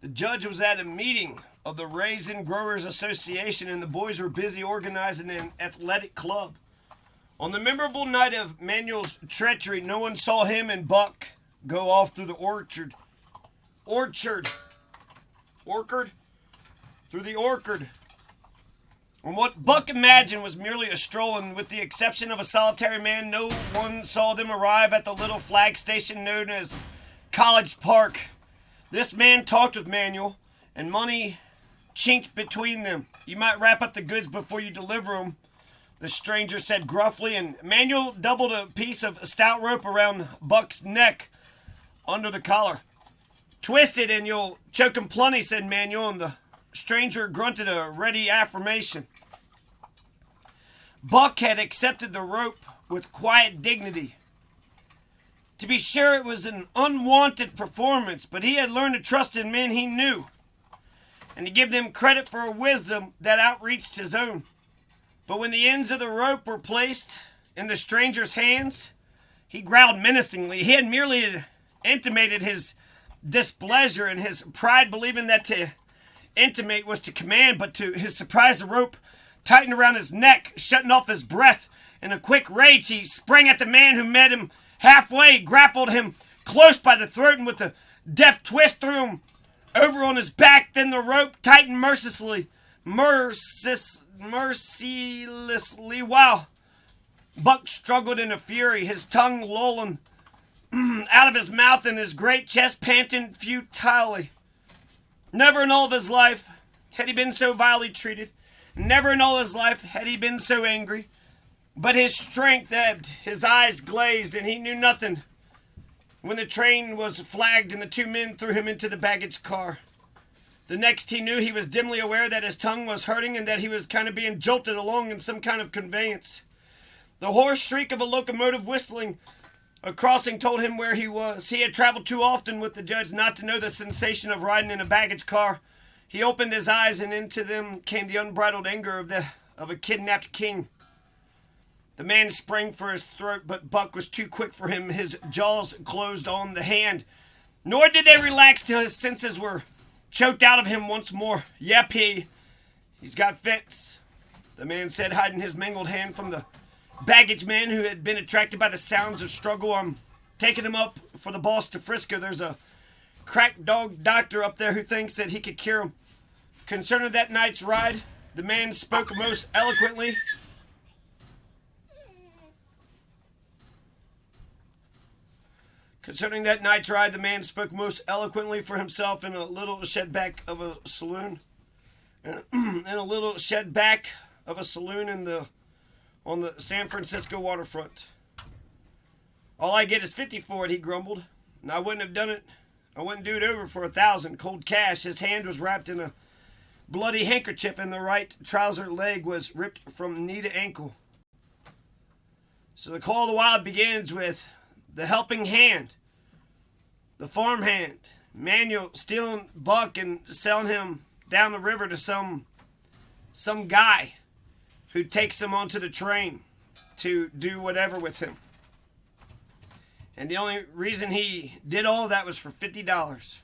The judge was at a meeting of the Raisin Growers Association, and the boys were busy organizing an athletic club. On the memorable night of Manuel's treachery, no one saw him and Buck go off through the orchard. Orchard. Orchard? Through the orchard. And what Buck imagined was merely a stroll, and with the exception of a solitary man, no one saw them arrive at the little flag station known as College Park. This man talked with Manuel, and money chinked between them. "You might wrap up the goods before you deliver them," the stranger said gruffly, and Manuel doubled a piece of stout rope around Buck's neck under the collar. "Twist it and you'll choke him plenty," said Manuel, and the stranger grunted a ready affirmation. Buck had accepted the rope with quiet dignity. To be sure, it was an unwanted performance, but he had learned to trust in men he knew, and to give them credit for a wisdom that outreached his own. But when the ends of the rope were placed in the stranger's hands, he growled menacingly. He had merely intimated his displeasure, and his pride believing that to intimate was to command, but to his surprise the rope tightened around his neck, shutting off his breath. In a quick rage, he sprang at the man who met him halfway, grappled him close by the throat, and with a deft twist threw him over on his back. Then the rope tightened mercilessly while Buck struggled in a fury, his tongue lolling out of his mouth and his great chest panting futilely. Never in all of his life had he been so vilely treated. Never in all his life had he been so angry. But his strength ebbed, his eyes glazed, and he knew nothing when the train was flagged and the two men threw him into the baggage car. The next he knew, he was dimly aware that his tongue was hurting and that he was kind of being jolted along in some kind of conveyance. The hoarse shriek of a locomotive whistling a crossing told him where he was. He had traveled too often with the judge not to know the sensation of riding in a baggage car. He opened his eyes, and into them came the unbridled anger of a kidnapped king. The man sprang for his throat, but Buck was too quick for him. His jaws closed on the hand, nor did they relax till his senses were choked out of him once more. "Yep, he's got fits," the man said, hiding his mangled hand from the baggage man, who had been attracted by the sounds of struggle. "I'm taking him up for the boss to Frisco. There's a crack dog doctor up there who thinks that he could cure him." Concerning that night's ride, the man spoke most eloquently. Concerning that night's ride, the man spoke most eloquently for himself in a little shed back of a saloon. On the San Francisco waterfront. "All I get is 50 for it," he grumbled. "And I wouldn't have done it. I wouldn't do it over for 1,000, cold cash." His hand was wrapped in a bloody handkerchief, and the right trouser leg was ripped from knee to ankle. So the Call of the Wild begins with the helping hand, the farm hand, Manuel stealing Buck and selling him down the river to some guy who takes him onto the train to do whatever with him. And the only reason he did all of that was for $50.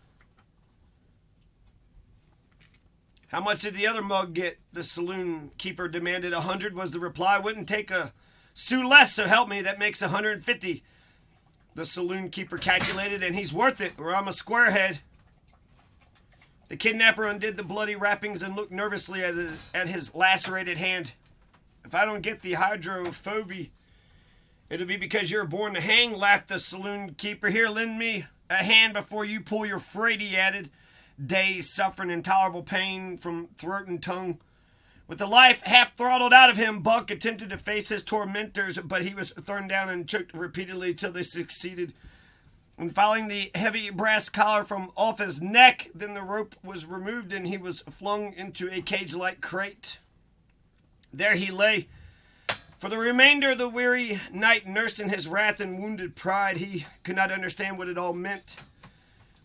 "How much did the other mug get?" the saloon keeper demanded. 100 was the reply. "Wouldn't take a sou less, so help me. That makes 150. The saloon keeper calculated, "and he's worth it, or I'm a squarehead." The kidnapper undid the bloody wrappings and looked nervously at his lacerated hand. "If I don't get the hydrophobia, it'll be because you're born to hang," laughed the saloon keeper. "Here, lend me a hand before you pull your freight," he added, dazed, suffering intolerable pain from throat and tongue. With the life half throttled out of him, Buck attempted to face his tormentors, but he was thrown down and choked repeatedly till they succeeded in filing the heavy brass collar from off his neck. Then the rope was removed, and he was flung into a cage-like crate. There he lay for the remainder of the weary night, nursing his wrath and wounded pride. He could not understand what it all meant.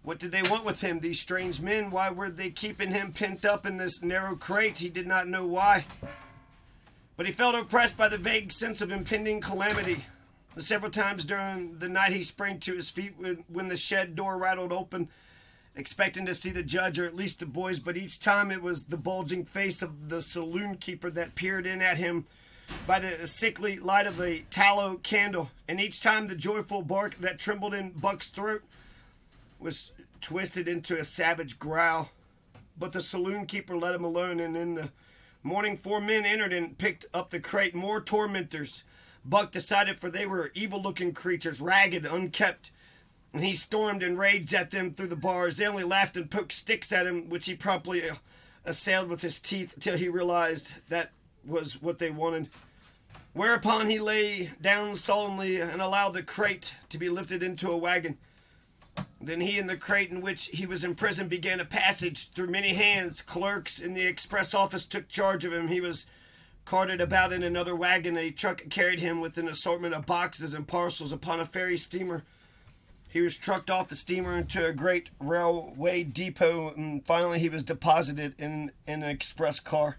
What did they want with him, these strange men? Why were they keeping him pent up in this narrow crate? He did not know why. But he felt oppressed by the vague sense of impending calamity. Several times during the night he sprang to his feet when the shed door rattled open expecting to see the judge or at least the boys, but each time it was the bulging face of the saloon keeper that peered in at him by the sickly light of a tallow candle, and each time the joyful bark that trembled in Buck's throat was twisted into a savage growl. But the saloon keeper let him alone, and in the morning 4 men entered and picked up the crate. More tormentors, Buck decided, for they were evil-looking creatures, ragged, unkempt, and he stormed and raged at them through the bars. They only laughed and poked sticks at him, which he promptly assailed with his teeth till he realized that was what they wanted. Whereupon he lay down sullenly and allowed the crate to be lifted into a wagon. Then he and the crate in which he was imprisoned began a passage through many hands. Clerks in the express office took charge of him. He was carted about in another wagon. A truck carried him with an assortment of boxes and parcels upon a ferry steamer. He was trucked off the steamer into a great railway depot, and finally he was deposited in an express car.